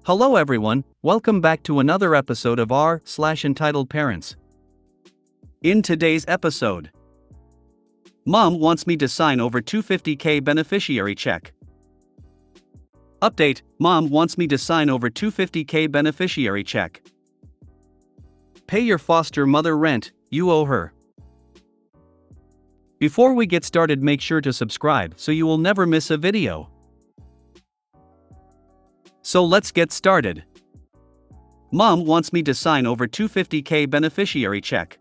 Hello everyone, welcome back to another episode of r/Entitled Parents. In today's episode, Mom wants me to sign over $250K beneficiary check. Update, Mom wants me to sign over $250K beneficiary check. Pay your foster mother rent, you owe her. Before we get started, make sure to subscribe so you will never miss a video. So let's get started. Mom wants me to sign over $250K beneficiary check.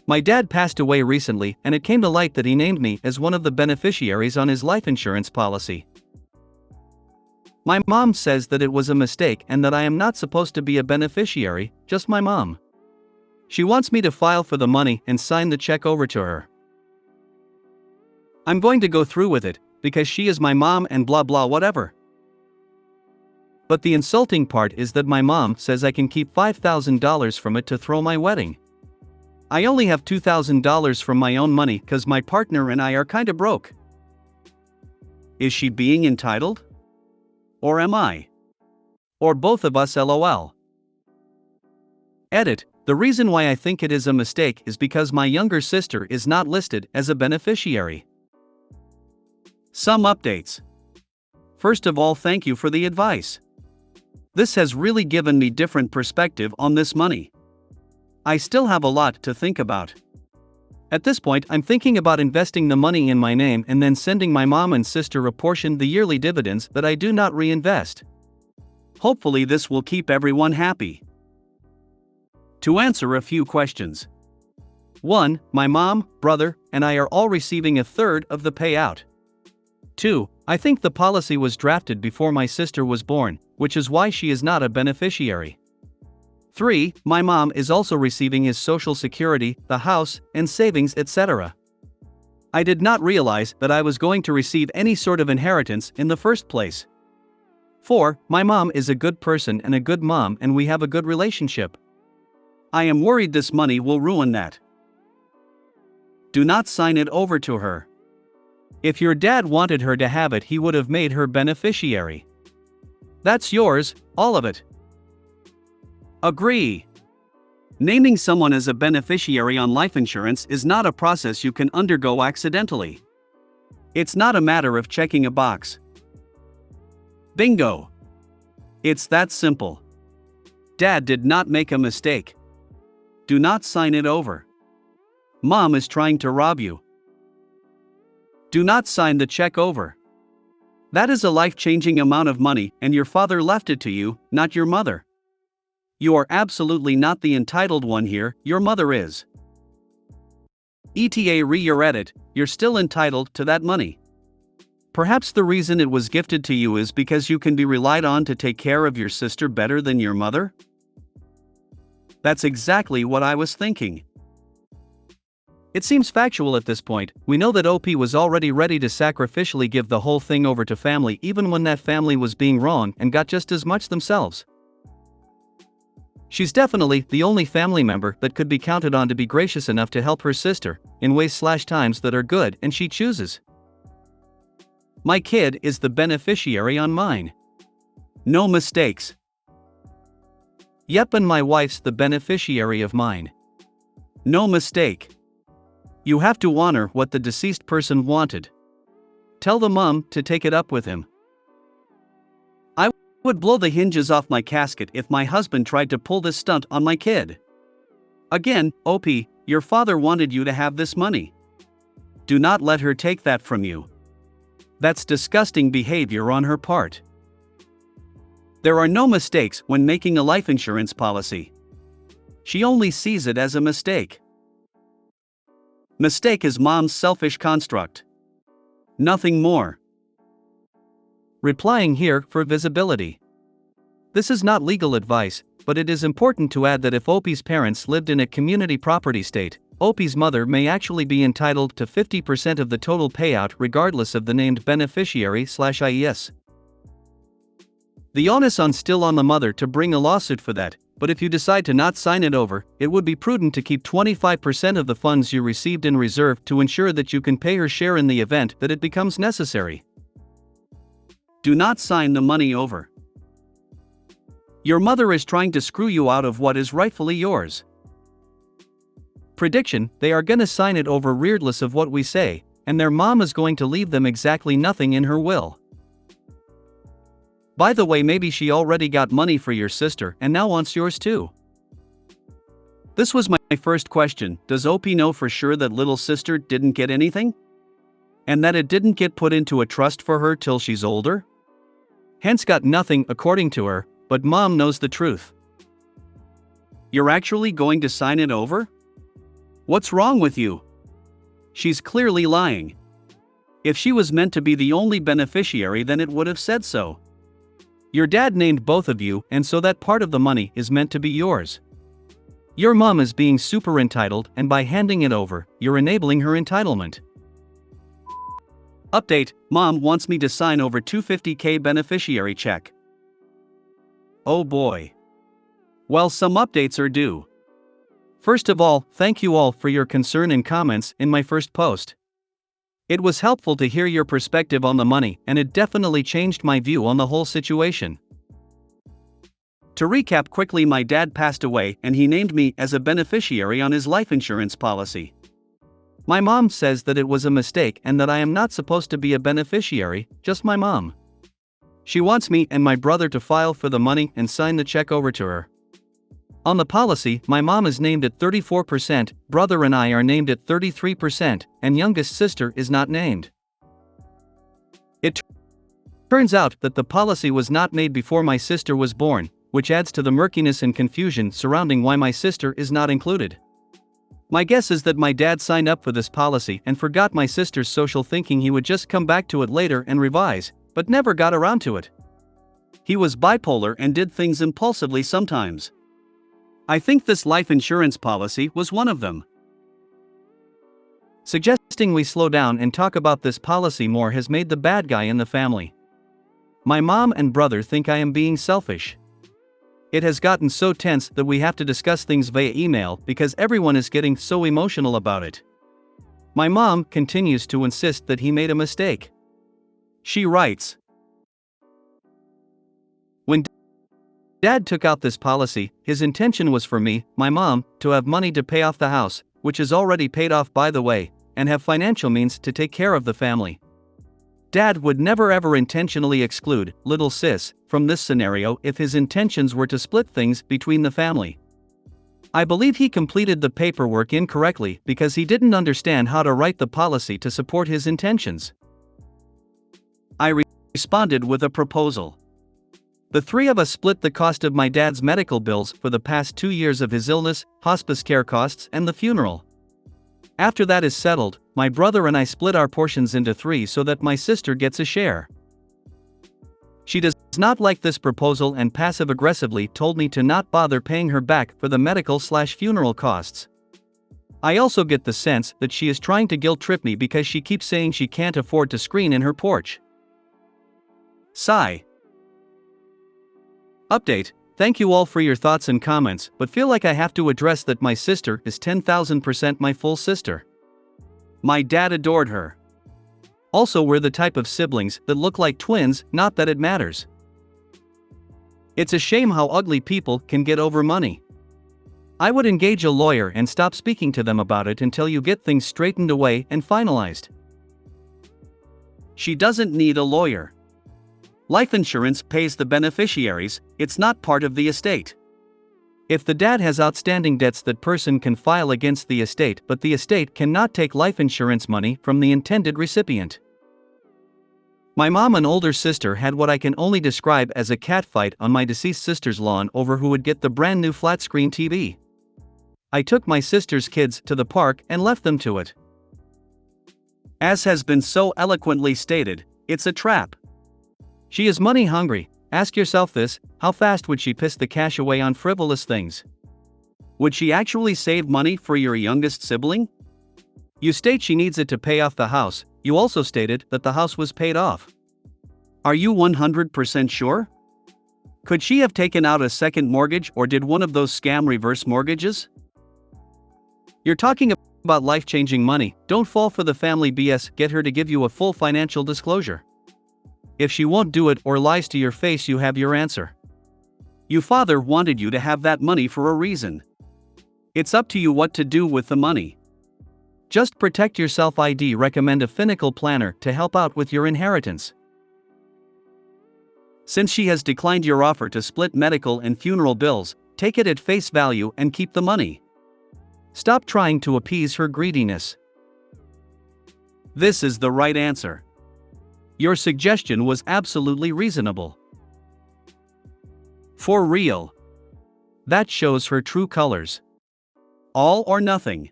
My dad passed away recently, and it came to light that he named me as one of the beneficiaries on his life insurance policy. My mom says that it was a mistake and that I am not supposed to be a beneficiary, just my mom. She wants me to file for the money and sign the check over to her. I'm going to go through with it, because she is my mom and blah blah whatever. But the insulting part is that my mom says I can keep $5,000 from it to throw my wedding. I only have $2,000 from my own money cause my partner and I are kinda broke. Is she being entitled? Or am I? Or both of us lol. Edit, the reason why I think it is a mistake is because my younger sister is not listed as a beneficiary. Some updates. First of all, thank you for the advice. This has really given me different perspective on this money. I still have a lot to think about. At this point, I'm thinking about investing the money in my name and then sending my mom and sister a portion the yearly dividends that I do not reinvest. Hopefully this will keep everyone happy. To answer a few questions. 1. My mom, brother, and I are all receiving a third of the payout. 2. I think the policy was drafted before my sister was born, which is why she is not a beneficiary. 3. My mom is also receiving his social security, the house, and savings, etc. I did not realize that I was going to receive any sort of inheritance in the first place. 4. My mom is a good person and a good mom, and we have a good relationship. I am worried this money will ruin that. Do not sign it over to her. If your dad wanted her to have it, he would have made her beneficiary. That's yours, all of it. Agree. Naming someone as a beneficiary on life insurance is not a process you can undergo accidentally. It's not a matter of checking a box. Bingo. It's that simple. Dad did not make a mistake. Do not sign it over. Mom is trying to rob you. Do not sign the check over. That is a life-changing amount of money, and your father left it to you, not your mother. You are absolutely not the entitled one here, your mother is. ETA re your edit, you're still entitled to that money. Perhaps the reason it was gifted to you is because you can be relied on to take care of your sister better than your mother? That's exactly what I was thinking. It seems factual at this point. We know that OP was already ready to sacrificially give the whole thing over to family even when that family was being wrong and got just as much themselves. She's definitely the only family member that could be counted on to be gracious enough to help her sister in ways/times that are good, and she chooses. My kid is the beneficiary on mine. No mistakes. Yep, and my wife's the beneficiary of mine. No mistake. You have to honor what the deceased person wanted. Tell the mom to take it up with him. I would blow the hinges off my casket if my husband tried to pull this stunt on my kid. Again, OP, your father wanted you to have this money. Do not let her take that from you. That's disgusting behavior on her part. There are no mistakes when making a life insurance policy. She only sees it as a mistake. Mistake is mom's selfish construct. Nothing more. Replying here for visibility. This is not legal advice, but it is important to add that if OP's parents lived in a community property state, OP's mother may actually be entitled to 50% of the total payout regardless of the named beneficiary/IES. The onus is still on the mother to bring a lawsuit for that, but if you decide to not sign it over, it would be prudent to keep 25% of the funds you received in reserve to ensure that you can pay her share in the event that it becomes necessary. Do not sign the money over. Your mother is trying to screw you out of what is rightfully yours. Prediction: they are gonna sign it over regardless of what we say, and their mom is going to leave them exactly nothing in her will. By the way, maybe she already got money for your sister and now wants yours too. This was my first question: does OP know for sure that little sister didn't get anything? And that it didn't get put into a trust for her till she's older? Hence got nothing according to her, but mom knows the truth. You're actually going to sign it over? What's wrong with you? She's clearly lying. If she was meant to be the only beneficiary, then it would have said so. Your dad named both of you, and so that part of the money is meant to be yours. Your mom is being super entitled, and by handing it over, you're enabling her entitlement. Update: mom wants me to sign over $250K beneficiary check. Oh boy. Well, some updates are due. First of all, thank you all for your concern and comments in my first post. It was helpful to hear your perspective on the money, and it definitely changed my view on the whole situation. To recap quickly, my dad passed away and he named me as a beneficiary on his life insurance policy. My mom says that it was a mistake and that I am not supposed to be a beneficiary, just my mom. She wants me and my brother to file for the money and sign the check over to her. On the policy, my mom is named at 34%, brother and I are named at 33%, and youngest sister is not named. It turns out that the policy was not made before my sister was born, which adds to the murkiness and confusion surrounding why my sister is not included. My guess is that my dad signed up for this policy and forgot my sister's social, thinking he would just come back to it later and revise, but never got around to it. He was bipolar and did things impulsively sometimes. I think this life insurance policy was one of them. Suggesting we slow down and talk about this policy more has made the bad guy in the family. My mom and brother think I am being selfish. It has gotten so tense that we have to discuss things via email because everyone is getting so emotional about it. My mom continues to insist that he made a mistake. She writes, "When Dad took out this policy, his intention was for me, my mom, to have money to pay off the house, which is already paid off by the way, and have financial means to take care of the family. Dad would never ever intentionally exclude little sis from this scenario if his intentions were to split things between the family. I believe he completed the paperwork incorrectly because he didn't understand how to write the policy to support his intentions. I responded with a proposal. The three of us split the cost of my dad's medical bills for the past 2 years of his illness, hospice care costs, and the funeral. After that is settled, my brother and I split our portions into 3 so that my sister gets a share. She does not like this proposal and passive-aggressively told me to not bother paying her back for the medical/funeral costs. I also get the sense that she is trying to guilt-trip me because she keeps saying she can't afford to screen in her porch. Sigh. Update: thank you all for your thoughts and comments, but feel like I have to address that my sister is 10,000% my full sister. My dad adored her. Also, we're the type of siblings that look like twins, not that it matters. It's a shame how ugly people can get over money. I would engage a lawyer and stop speaking to them about it until you get things straightened away and finalized. She doesn't need a lawyer. Life insurance pays the beneficiaries, it's not part of the estate. If the dad has outstanding debts, that person can file against the estate, but the estate cannot take life insurance money from the intended recipient. My mom and older sister had what I can only describe as a catfight on my deceased sister's lawn over who would get the brand new flat screen TV. I took my sister's kids to the park and left them to it. As has been so eloquently stated, it's a trap. She is money hungry. Ask yourself this: how fast would she piss the cash away on frivolous things? Would she actually save money for your youngest sibling? You state she needs it to pay off the house, you also stated that the house was paid off. Are you 100% sure? Could she have taken out a second mortgage or did one of those scam reverse mortgages? You're talking about life-changing money, don't fall for the family BS, get her to give you a full financial disclosure. If she won't do it or lies to your face, you have your answer. Your father wanted you to have that money for a reason. It's up to you what to do with the money. Just protect yourself. I'd recommend a financial planner to help out with your inheritance. Since she has declined your offer to split medical and funeral bills, take it at face value and keep the money. Stop trying to appease her greediness. This is the right answer. Your suggestion was absolutely reasonable. For real. That shows her true colors. All or nothing.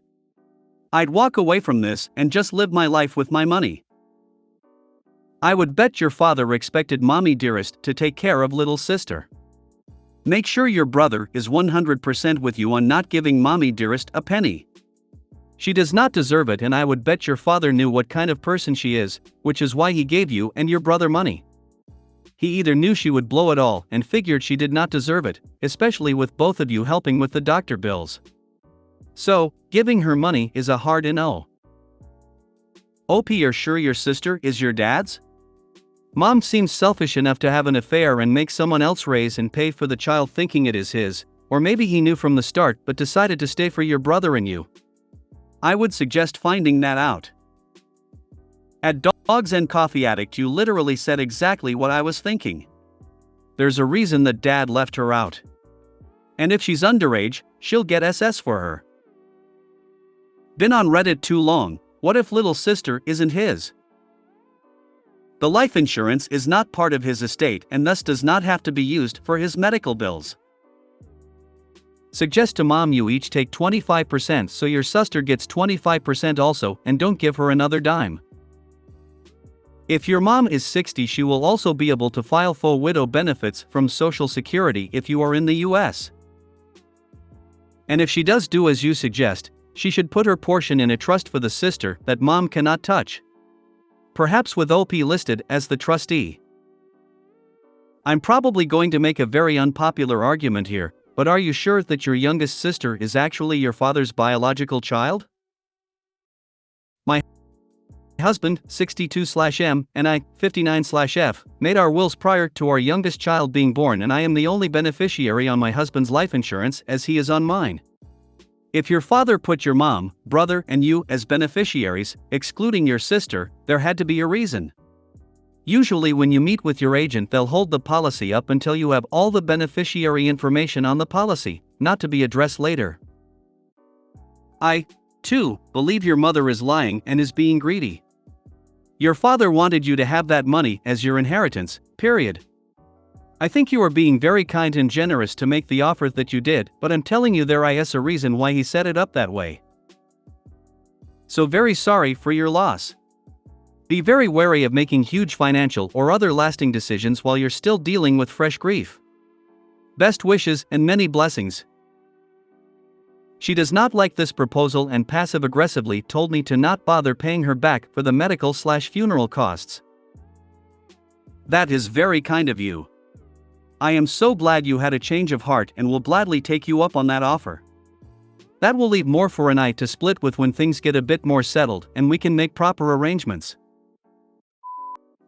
I'd walk away from this and just live my life with my money. I would bet your father expected mommy dearest to take care of little sister. Make sure your brother is 100% with you on not giving mommy dearest a penny. She does not deserve it, and I would bet your father knew what kind of person she is, which is why he gave you and your brother money. He either knew she would blow it all and figured she did not deserve it, especially with both of you helping with the doctor bills. So, giving her money is a hard no. OP, you're sure your sister is your dad's? Mom seems selfish enough to have an affair and make someone else raise and pay for the child thinking it is his, or maybe he knew from the start but decided to stay for your brother and you. I would suggest finding that out. At Dogs and Coffee Addict, you literally said exactly what I was thinking. There's a reason that dad left her out. And if she's underage, she'll get SS for her. Been on Reddit too long. What if little sister isn't his? The life insurance is not part of his estate and thus does not have to be used for his medical bills. Suggest to mom you each take 25% so your sister gets 25% also, and don't give her another dime. If your mom is 60, she will also be able to file full widow benefits from Social Security if you are in the US. And if she does do as you suggest, she should put her portion in a trust for the sister that mom cannot touch. Perhaps with OP listed as the trustee. I'm probably going to make a very unpopular argument here, but are you sure that your youngest sister is actually your father's biological child? My husband, 62/M, and I, 59/F, made our wills prior to our youngest child being born, and I am the only beneficiary on my husband's life insurance as he is on mine. If your father put your mom, brother, and you as beneficiaries, excluding your sister, there had to be a reason. Usually when you meet with your agent, they'll hold the policy up until you have all the beneficiary information on the policy, not to be addressed later. I, too, believe your mother is lying and is being greedy. Your father wanted you to have that money as your inheritance, period. I think you are being very kind and generous to make the offer that you did, but I'm telling you there is a reason why he set it up that way. So very sorry for your loss. Be very wary of making huge financial or other lasting decisions while you're still dealing with fresh grief. Best wishes and many blessings. She does not like this proposal and passive-aggressively told me to not bother paying her back for the medical/funeral costs. That is very kind of you. I am so glad you had a change of heart and will gladly take you up on that offer. That will leave more for an I to split with when things get a bit more settled and we can make proper arrangements.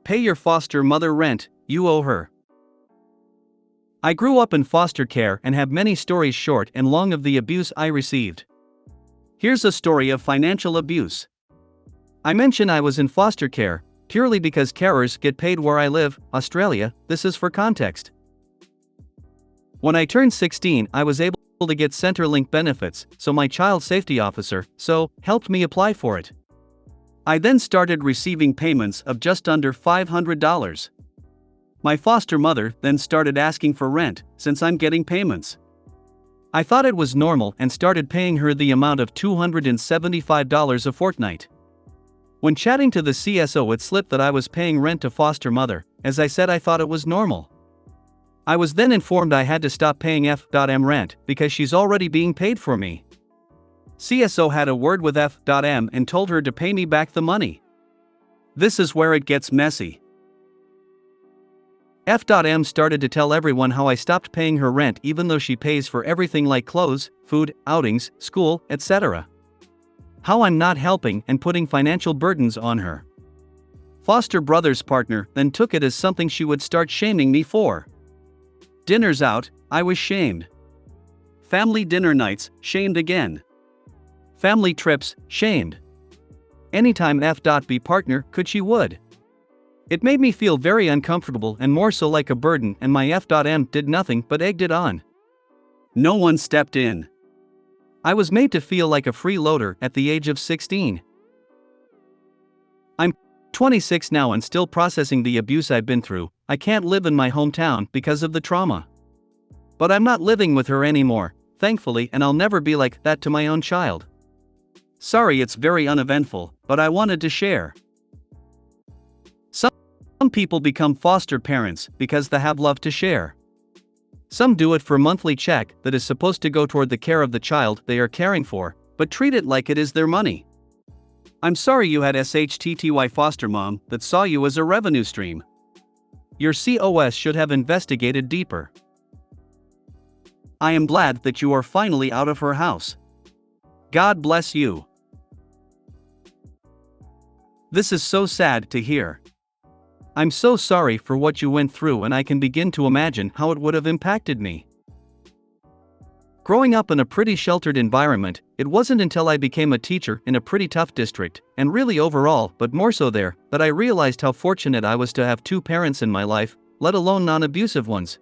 Pay your foster mother rent, you owe her. I grew up in foster care and have many stories short and long of the abuse I received. Here's a story of financial abuse. I mention I was in foster care, purely because carers get paid where I live, Australia. This is for context. When I turned 16, I was able to get Centrelink benefits, so my child safety officer helped me apply for it. I then started receiving payments of just under $500. My foster mother then started asking for rent, since I'm getting payments. I thought it was normal and started paying her the amount of $275 a fortnight. When chatting to the CSO, it slipped that I was paying rent to foster mother. As I said, I thought it was normal. I was then informed I had to stop paying F.M. rent because she's already being paid for me. CSO had a word with F.M. and told her to pay me back the money. This is where it gets messy. F.M. started to tell everyone how I stopped paying her rent even though she pays for everything like clothes, food, outings, school, etc. How I'm not helping and putting financial burdens on her. Foster brother's partner then took it as something she would start shaming me for. Dinners out, I was shamed. Family dinner nights, shamed again. Family trips, shamed. Anytime F.B partner could she would. It made me feel very uncomfortable and more so like a burden, and my F.M did nothing but egged it on. No one stepped in. I was made to feel like a freeloader at the age of 16. I'm 26 now and still processing the abuse I've been through. I can't live in my hometown because of the trauma. But I'm not living with her anymore, thankfully, and I'll never be like that to my own child. Sorry, it's very uneventful, but I wanted to share. Some people become foster parents because they have love to share. Some do it for a monthly check that is supposed to go toward the care of the child they are caring for, but treat it like it is their money. I'm sorry you had SHTTY foster mom that saw you as a revenue stream. Your COS should have investigated deeper. I am glad that you are finally out of her house. God bless you. This is so sad to hear. I'm so sorry for what you went through, and I can begin to imagine how it would have impacted me. Growing up in a pretty sheltered environment, it wasn't until I became a teacher in a pretty tough district, and really overall, but more so there, that I realized how fortunate I was to have two parents in my life, let alone non-abusive ones.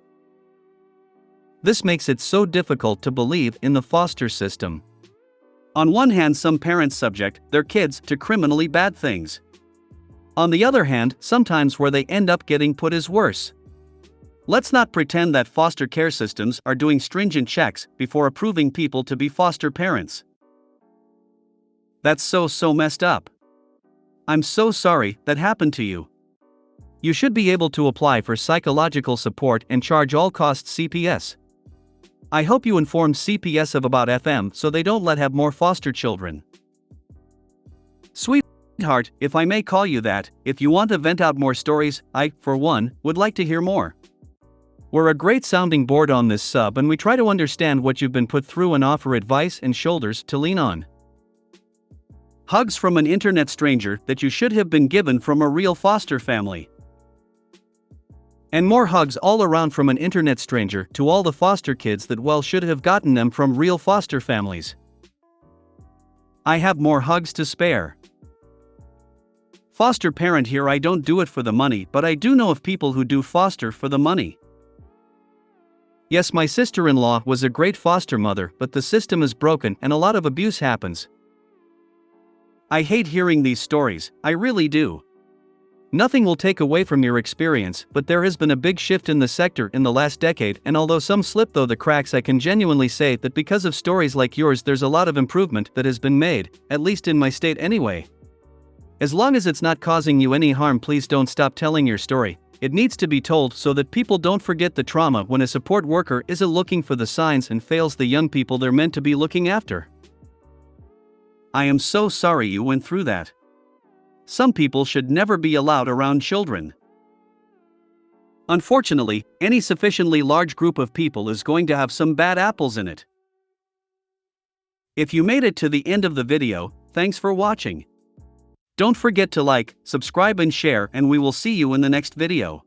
This makes it so difficult to believe in the foster system. On one hand, some parents subject their kids to criminally bad things. On the other hand, sometimes where they end up getting put is worse. Let's not pretend that foster care systems are doing stringent checks before approving people to be foster parents. That's so messed up. I'm so sorry that happened to you. You should be able to apply for psychological support and charge all costs CPS. I hope you inform CPS of about FM so they don't let have more foster children. Sweetheart, if I may call you that, if you want to vent out more stories, I, for one, would like to hear more. We're a great sounding board on this sub, and we try to understand what you've been put through and offer advice and shoulders to lean on. Hugs from an internet stranger that you should have been given from a real foster family. And more hugs all around from an internet stranger to all the foster kids that well should have gotten them from real foster families. I have more hugs to spare. Foster parent here, I don't do it for the money, but I do know of people who do foster for the money. Yes, my sister-in-law was a great foster mother, but the system is broken and a lot of abuse happens. I hate hearing these stories, I really do. Nothing will take away from your experience, but there has been a big shift in the sector in the last decade, and although some slip through the cracks, I can genuinely say that because of stories like yours there's a lot of improvement that has been made, at least in my state anyway. As long as it's not causing you any harm, please don't stop telling your story. It needs to be told so that people don't forget the trauma when a support worker isn't looking for the signs and fails the young people they're meant to be looking after. I am so sorry you went through that. Some people should never be allowed around children. Unfortunately, any sufficiently large group of people is going to have some bad apples in it. If you made it to the end of the video, thanks for watching. Don't forget to like, subscribe and share, and we will see you in the next video.